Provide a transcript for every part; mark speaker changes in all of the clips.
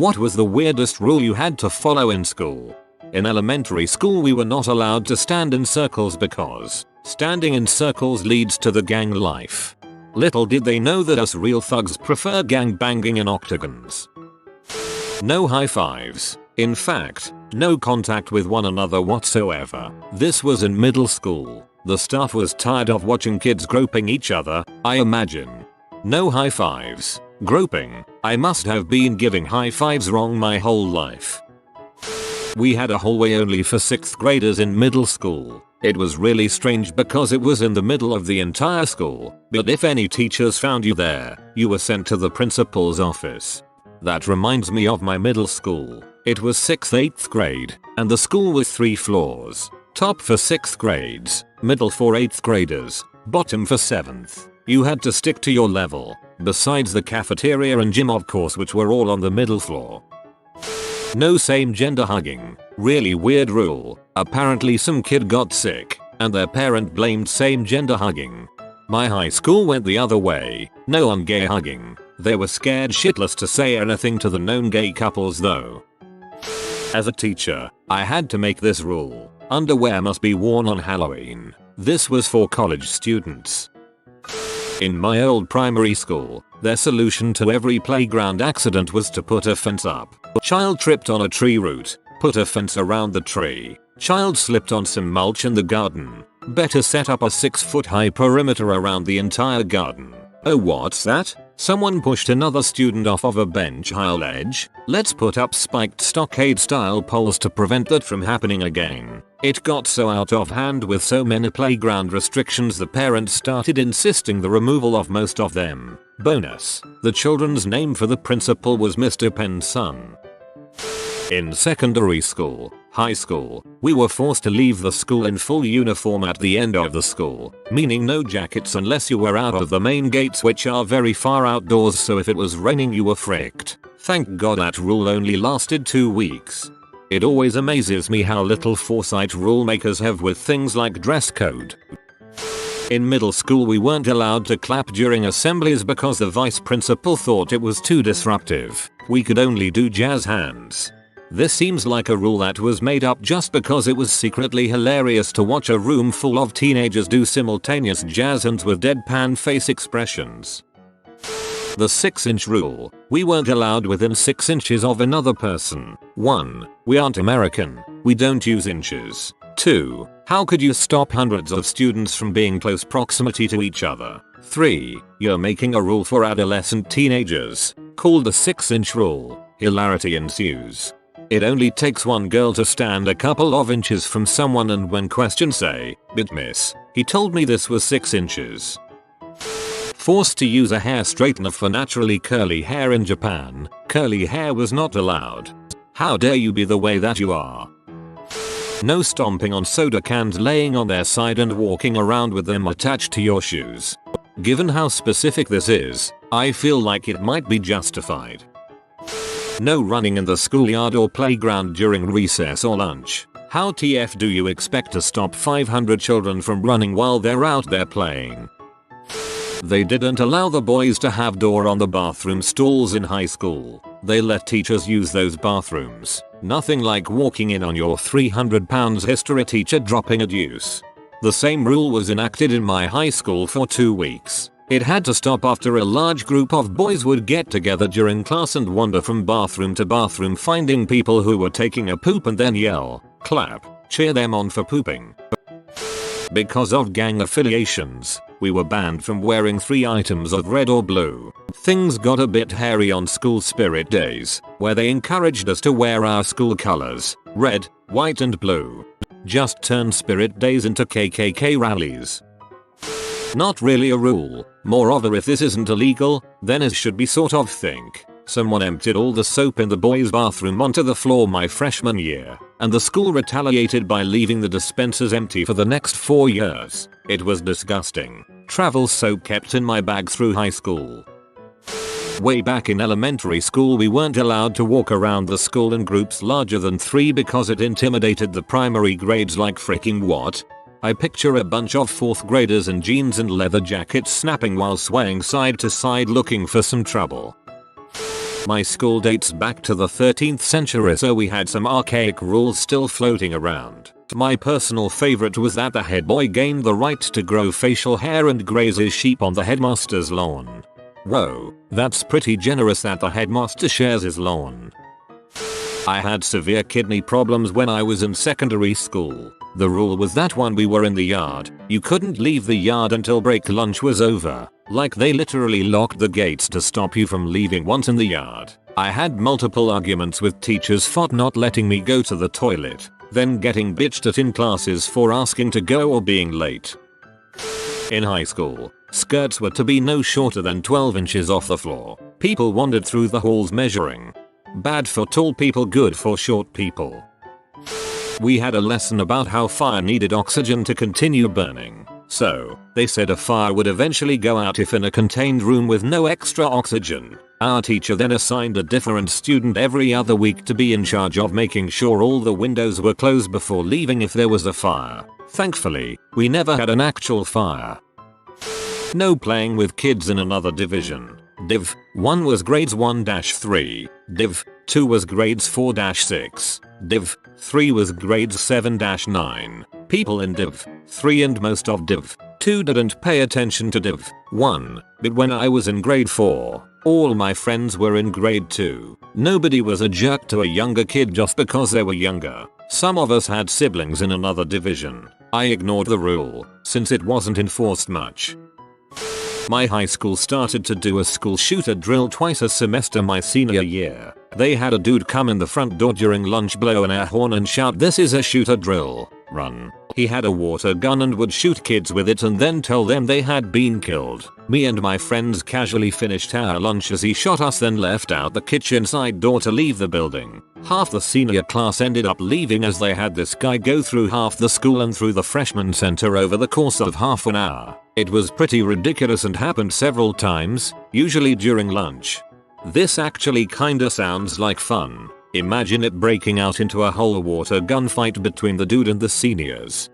Speaker 1: What was the weirdest rule you had to follow in school? In elementary school we were not allowed to stand in circles because standing in circles leads to the gang life. Little did they know that us real thugs prefer gang banging in octagons. No high fives. In fact, no contact with one another whatsoever. This was in middle school. The staff was tired of watching kids groping each other, I imagine. No high fives. Groping. I must have been giving high fives wrong my whole life. We had a hallway only for 6th graders in middle school. It was really strange because it was in the middle of the entire school, but if any teachers found you there, you were sent to the principal's office. That reminds me of my middle school. It was 6th-8th grade, and the school was 3 floors. Top for 6th grades, middle for 8th graders, bottom for 7th. You had to stick to your level, besides the cafeteria and gym of course, which were all on the middle floor. No same gender hugging. Really weird rule. Apparently some kid got sick, and their parent blamed same gender hugging. My high school went the other way. No one gay hugging. They were scared shitless to say anything to the known gay couples though. As a teacher, I had to make this rule. Underwear must be worn on Halloween. This was for college students. In my old primary school, their solution to every playground accident was to put a fence up. Child tripped on a tree root. Put a fence around the tree. Child slipped on some mulch in the garden. Better set up a 6-foot high perimeter around the entire garden. Oh, what's that? Someone pushed another student off of a bench high ledge. Let's put up spiked stockade style poles to prevent that from happening again. It got so out of hand with so many playground restrictions the parents started insisting the removal of most of them. Bonus: the children's name for the principal was Mr. Penn's son. In secondary school, high school, we were forced to leave the school in full uniform at the end of the school, meaning no jackets unless you were out of the main gates, which are very far outdoors, so if it was raining you were fricked. Thank God that rule only lasted 2 weeks. It always amazes me how little foresight rule makers have with things like dress code. In middle school we weren't allowed to clap during assemblies because the vice principal thought it was too disruptive. We could only do jazz hands. This seems like a rule that was made up just because it was secretly hilarious to watch a room full of teenagers do simultaneous jazz hands with deadpan face expressions. The 6-inch rule. We weren't allowed within 6 inches of another person. 1. We aren't American. We don't use inches. 2. How could you stop hundreds of students from being close proximity to each other? 3. You're making a rule for adolescent teenagers, called the 6-inch rule. Hilarity ensues. It only takes one girl to stand a couple of inches from someone and when questioned say, "But miss, he told me this was 6 inches." Forced to use a hair straightener for naturally curly hair in Japan, curly hair was not allowed. How dare you be the way that you are. No stomping on soda cans laying on their side and walking around with them attached to your shoes. Given how specific this is, I feel like it might be justified. No running in the schoolyard or playground during recess or lunch. How TF do you expect to stop 500 children from running while they're out there playing? They didn't allow the boys to have door on the bathroom stalls in high school. They let teachers use those bathrooms. Nothing like walking in on your 300 pounds history teacher dropping a deuce. The same rule was enacted in my high school for 2 weeks. It had to stop after a large group of boys would get together during class and wander from bathroom to bathroom finding people who were taking a poop and then yell, clap, cheer them on for pooping. Because of gang affiliations, we were banned from wearing 3 items of red or blue. Things got a bit hairy on school spirit days, where they encouraged us to wear our school colors, red, white and blue. Just turn spirit days into KKK rallies. Not really a rule, more of a if this isn't illegal, then it should be sort of think. Someone emptied all the soap in the boys' bathroom onto the floor my freshman year, and the school retaliated by leaving the dispensers empty for the next 4 years. It was disgusting. Travel soap kept in my bag through high school. Way back in elementary school we weren't allowed to walk around the school in groups larger than 3 because it intimidated the primary grades like freaking what? I picture a bunch of 4th graders in jeans and leather jackets snapping while swaying side to side looking for some trouble. My school dates back to the 13th century, so we had some archaic rules still floating around. My personal favorite was that the head boy gained the right to grow facial hair and graze his sheep on the headmaster's lawn. Whoa, that's pretty generous that the headmaster shares his lawn. I had severe kidney problems when I was in secondary school. The rule was that when we were in the yard, you couldn't leave the yard until break lunch was over. Like they literally locked the gates to stop you from leaving once in the yard. I had multiple arguments with teachers for not letting me go to the toilet, then getting bitched at in classes for asking to go or being late. In high school, skirts were to be no shorter than 12 inches off the floor. People wandered through the halls measuring. Bad for tall people, good for short people. We had a lesson about how fire needed oxygen to continue burning. So, they said a fire would eventually go out if in a contained room with no extra oxygen. Our teacher then assigned a different student every other week to be in charge of making sure all the windows were closed before leaving if there was a fire. Thankfully, we never had an actual fire. No playing with kids in another division. Div. 1 was grades 1-3. Div. 2 was grades 4-6. Div. 3 was grades 7-9. People in Div. 3 and most of Div. 2 didn't pay attention to Div. 1, but when I was in grade 4, all my friends were in grade 2. Nobody was a jerk to a younger kid just because they were younger. Some of us had siblings in another division. I ignored the rule, since it wasn't enforced much. My high school started to do a school shooter drill twice a semester my senior year. They had a dude come in the front door during lunch, blow an air horn and shout, "This is a shooter drill. Run." He had a water gun and would shoot kids with it and then tell them they had been killed. Me and my friends casually finished our lunch as he shot us, then left out the kitchen side door to leave the building. Half the senior class ended up leaving as they had this guy go through half the school and through the freshman center over the course of half an hour. It was pretty ridiculous and happened several times, usually during lunch. This actually kinda sounds like fun. Imagine it breaking out into a whole water gun fight between the dude and the seniors.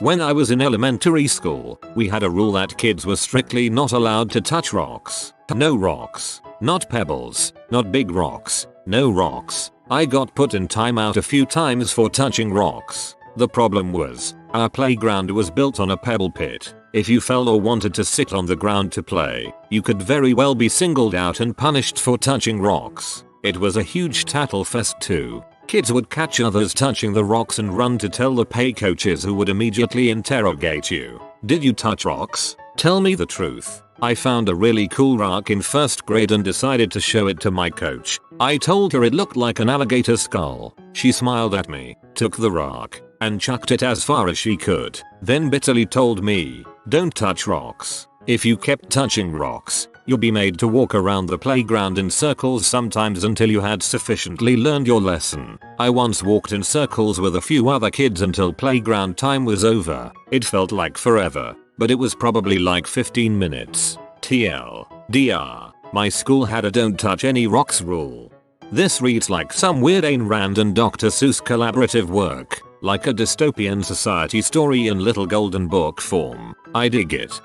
Speaker 1: When I was in elementary school, we had a rule that kids were strictly not allowed to touch rocks. No rocks. Not pebbles. Not big rocks. No rocks. I got put in timeout a few times for touching rocks. The problem was, our playground was built on a pebble pit. If you fell or wanted to sit on the ground to play, you could very well be singled out and punished for touching rocks. It was a huge tattle fest too. Kids would catch others touching the rocks and run to tell the pay coaches, who would immediately interrogate you. Did you touch rocks? Tell me the truth. I found a really cool rock in first grade and decided to show it to my coach. I told her it looked like an alligator skull. She smiled at me, took the rock, and chucked it as far as she could. Then bitterly told me, "Don't touch rocks. If you kept touching rocks, you'll be made to walk around the playground in circles sometimes until you had sufficiently learned your lesson." I once walked in circles with a few other kids until playground time was over. It felt like forever, but it was probably like 15 minutes. TLDR, my school had a don't touch any rocks rule. This reads like some weird Ayn Rand and Dr. Seuss collaborative work, like a dystopian society story in little golden book form. I dig it.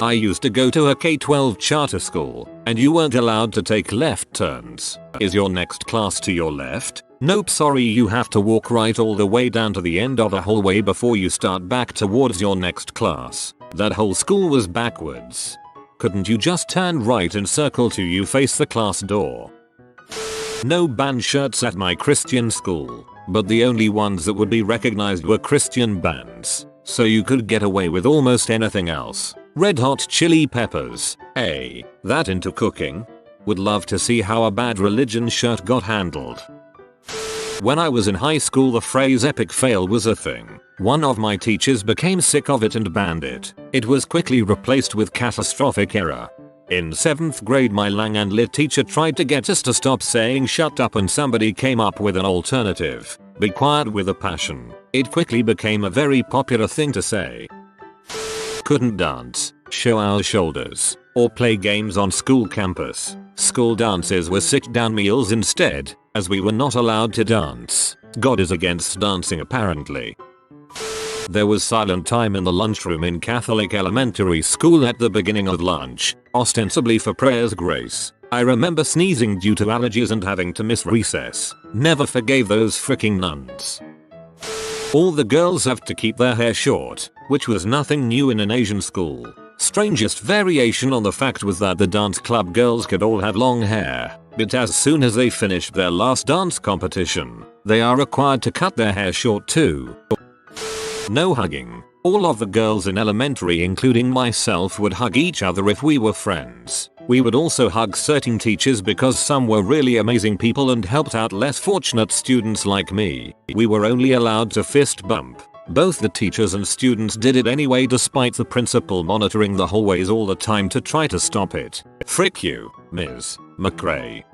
Speaker 1: I used to go to a K-12 charter school, and you weren't allowed to take left turns. Is your next class to your left? Nope, sorry, you have to walk right all the way down to the end of the hallway before you start back towards your next class. That whole school was backwards. Couldn't you just turn right and circle till you face the class door? No band shirts at my Christian school, but the only ones that would be recognized were Christian bands, so you could get away with almost anything else. Red Hot Chili Peppers. That into cooking? Would love to see how a bad religion shirt got handled. When I was in high school, the phrase epic fail was a thing. One of my teachers became sick of it and banned it. It was quickly replaced with catastrophic error. In 7th grade, my Lang and Lit teacher tried to get us to stop saying shut up, and somebody came up with an alternative. Be quiet with a passion. It quickly became a very popular thing to say. Couldn't dance, show our shoulders, or play games on school campus. School dances were sit-down meals instead, as we were not allowed to dance. God is against dancing apparently. There was silent time in the lunchroom in Catholic elementary school at the beginning of lunch, ostensibly for prayers grace. I remember sneezing due to allergies and having to miss recess. Never forgave those freaking nuns. All the girls have to keep their hair short, which was nothing new in an Asian school. Strangest variation on the fact was that the dance club girls could all have long hair, but as soon as they finished their last dance competition, they are required to cut their hair short too. No hugging. All of the girls in elementary, including myself, would hug each other if we were friends. We would also hug certain teachers because some were really amazing people and helped out less fortunate students like me. We were only allowed to fist bump. Both the teachers and students did it anyway, despite the principal monitoring the hallways all the time to try to stop it. Frick you, Ms. McRae.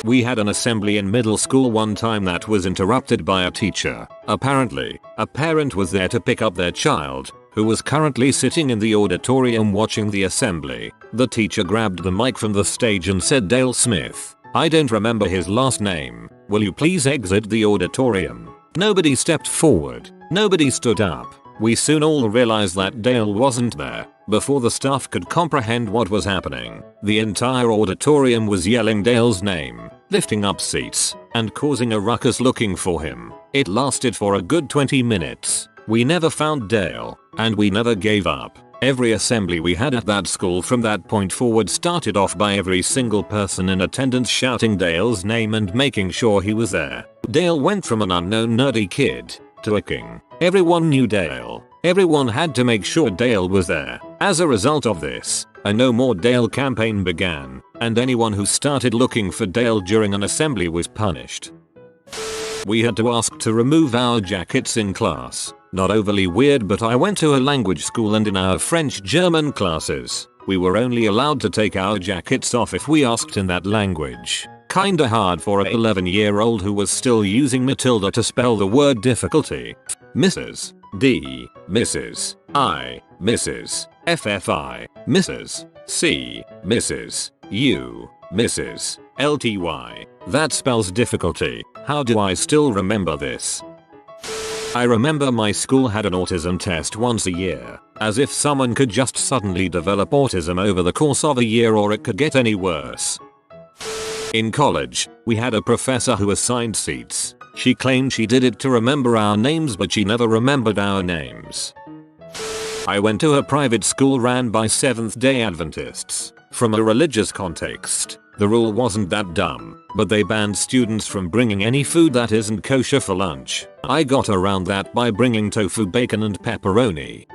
Speaker 1: We had an assembly in middle school one time that was interrupted by a teacher. Apparently, a parent was there to pick up their child, who was currently sitting in the auditorium watching the assembly. The teacher grabbed the mic from the stage and said, "Dale Smith, I don't remember his last name. Will you please exit the auditorium?" Nobody stepped forward. Nobody stood up. We soon all realized that Dale wasn't there. Before the staff could comprehend what was happening, the entire auditorium was yelling Dale's name, lifting up seats, and causing a ruckus looking for him. It lasted for a good 20 minutes. We never found Dale, and we never gave up. Every assembly we had at that school from that point forward started off by every single person in attendance shouting Dale's name and making sure he was there. Dale went from an unknown nerdy kid to a king. Everyone knew Dale. Everyone had to make sure Dale was there. As a result of this, a No More Dale campaign began, and anyone who started looking for Dale during an assembly was punished. We had to ask to remove our jackets in class. Not overly weird, but I went to a language school, and in our French-German classes, we were only allowed to take our jackets off if we asked in that language. Kinda hard for a 11-year-old who was still using Matilda to spell the word difficulty. Mrs. D. Mrs. I. Mrs. FFI. Mrs. C. Mrs. U. Mrs. LTY. That spells difficulty. How do I still remember this? I remember my school had an autism test once a year, as if someone could just suddenly develop autism over the course of a year, or it could get any worse. In college, we had a professor who assigned seats. She claimed she did it to remember our names, but she never remembered our names. I went to a private school ran by Seventh-day Adventists. From a religious context, the rule wasn't that dumb, but they banned students from bringing any food that isn't kosher for lunch. I got around that by bringing tofu, bacon, and pepperoni.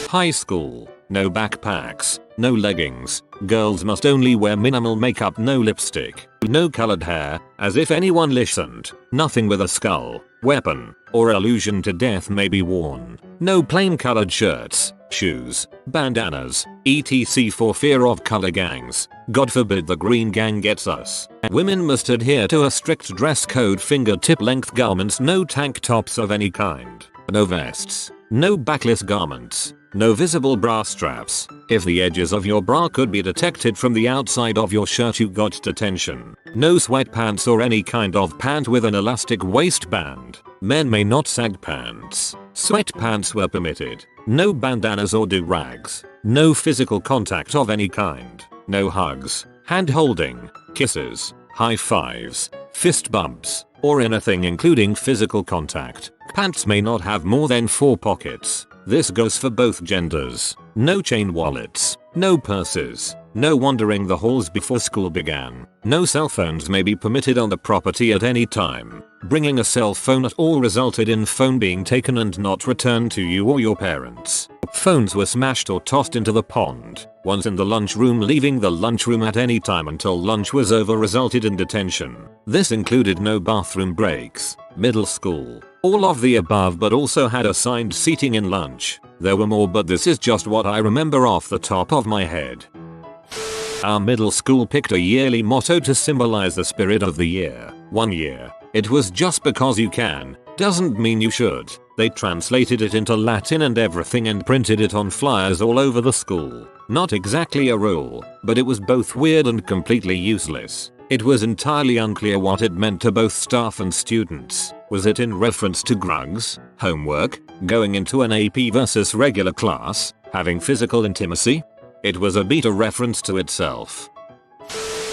Speaker 1: High school. No backpacks, no leggings, girls must only wear minimal makeup, no lipstick, no colored hair, as if anyone listened, nothing with a skull, weapon, or allusion to death may be worn, no plain colored shirts, shoes, bandanas, etc. for fear of color gangs, God forbid the green gang gets us. Women must adhere to a strict dress code, fingertip length garments, no tank tops of any kind, no vests, no backless garments, no visible bra straps. If the edges of your bra could be detected from the outside of your shirt, you got detention. No sweatpants or any kind of pant with an elastic waistband. Men may not sag pants. Sweatpants were permitted. No bandanas or do-rags. No physical contact of any kind. No hugs, hand holding, kisses, high fives, fist bumps, or anything including physical contact. Pants may not have more than 4 pockets. This goes for both genders. No chain wallets, no purses, no wandering the halls before school began. No cell phones may be permitted on the property at any time. Bringing a cell phone at all resulted in phone being taken and not returned to you or your parents. Phones were smashed or tossed into the pond. Once in the lunchroom, leaving the lunchroom at any time until lunch was over resulted in detention. This included no bathroom breaks. Middle school. All of the above, but also had assigned seating in lunch. There were more, but this is just what I remember off the top of my head. Our middle school picked a yearly motto to symbolize the spirit of the year. One year, it was just because you can, doesn't mean you should. They translated it into Latin and everything and printed it on flyers all over the school. Not exactly a rule, but it was both weird and completely useless. It was entirely unclear what it meant to both staff and students. Was it in reference to drugs, homework, going into an AP versus regular class, having physical intimacy? It was a beta reference to itself.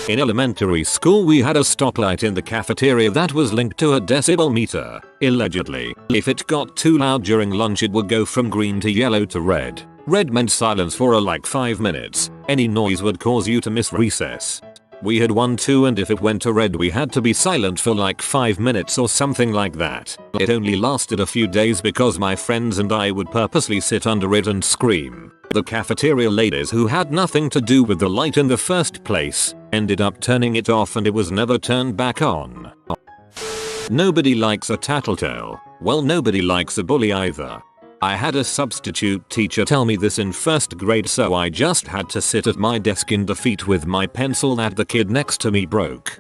Speaker 1: In elementary school we had a stoplight in the cafeteria that was linked to a decibel meter. Allegedly, if it got too loud during lunch it would go from green to yellow to red. Red meant silence for like 5 minutes. Any noise would cause you to miss recess. We had one too, and if it went to red we had to be silent for like 5 minutes or something like that. It only lasted a few days because my friends and I would purposely sit under it and scream. The cafeteria ladies, who had nothing to do with the light in the first place, ended up turning it off and it was never turned back on. Nobody likes a tattletale. Well, nobody likes a bully either. I had a substitute teacher tell me this in first grade, so I just had to sit at my desk in defeat with my pencil that the kid next to me broke.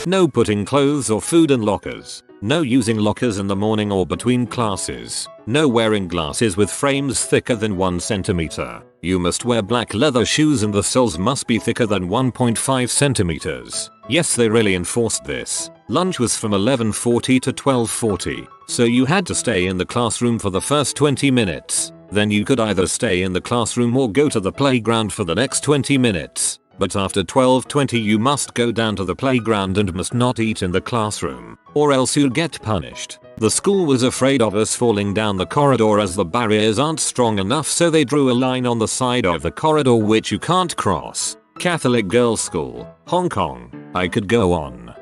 Speaker 1: No putting clothes or food in lockers. No using lockers in the morning or between classes. No wearing glasses with frames thicker than 1 centimeter. You must wear black leather shoes and the soles must be thicker than 1.5 centimeters. Yes, they really enforced this. Lunch was from 11:40 to 12:40, so you had to stay in the classroom for the first 20 minutes. Then you could either stay in the classroom or go to the playground for the next 20 minutes. But after 12:20 you must go down to the playground and must not eat in the classroom, or else you'll get punished. The school was afraid of us falling down the corridor as the barriers aren't strong enough, so they drew a line on the side of the corridor which you can't cross. Catholic girls' school, Hong Kong. I could go on.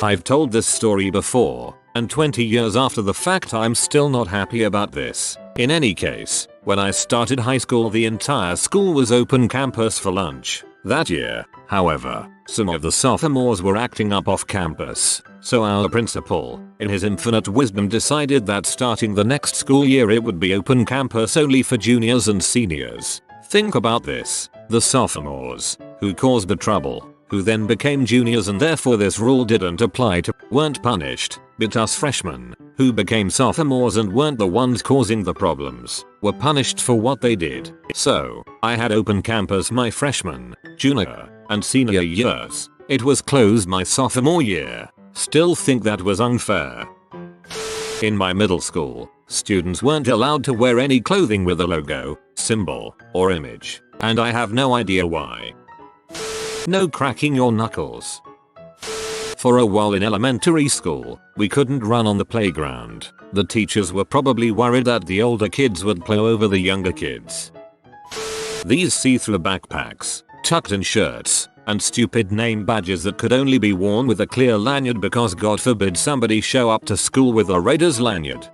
Speaker 1: I've told this story before, and 20 years after the fact I'm still not happy about this. In any case, when I started high school the entire school was open campus for lunch. That year, however, some of the sophomores were acting up off campus, so our principal, in his infinite wisdom, decided that starting the next school year it would be open campus only for juniors and seniors. Think about this. The sophomores, who caused the trouble, who then became juniors and therefore this rule didn't apply to, weren't punished, but us freshmen, who became sophomores and weren't the ones causing the problems, were punished for what they did. So, I had open campus my freshman, junior, and senior years. It was closed my sophomore year. Still think that was unfair. In my middle school, students weren't allowed to wear any clothing with a logo, symbol, or image, and I have no idea why. No cracking your knuckles. For a while in elementary school, we couldn't run on the playground. The teachers were probably worried that the older kids would play over the younger kids. These see-through backpacks, tucked-in shirts, and stupid name badges that could only be worn with a clear lanyard because God forbid somebody show up to school with a Raiders lanyard.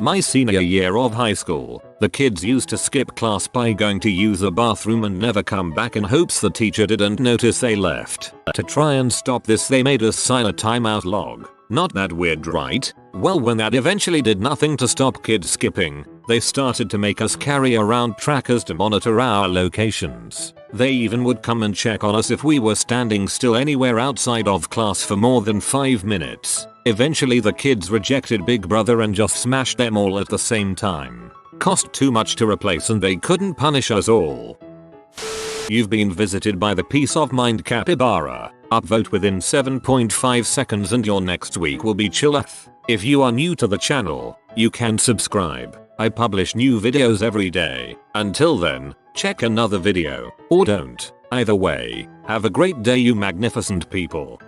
Speaker 1: My senior year of high school, the kids used to skip class by going to use the bathroom and never come back in hopes the teacher didn't notice they left. To try and stop this they made us sign a timeout log. Not that weird, right? Well, when that eventually did nothing to stop kids skipping, they started to make us carry around trackers to monitor our locations. They even would come and check on us if we were standing still anywhere outside of class for more than 5 minutes. Eventually the kids rejected Big Brother and just smashed them all at the same time. Cost too much to replace and they couldn't punish us all. You've been visited by the peace of mind capybara. Upvote within 7.5 seconds and your next week will be chilleth. If you are new to the channel, you can subscribe. I publish new videos every day. Until then, check another video, or don't. Either way, have a great day you magnificent people.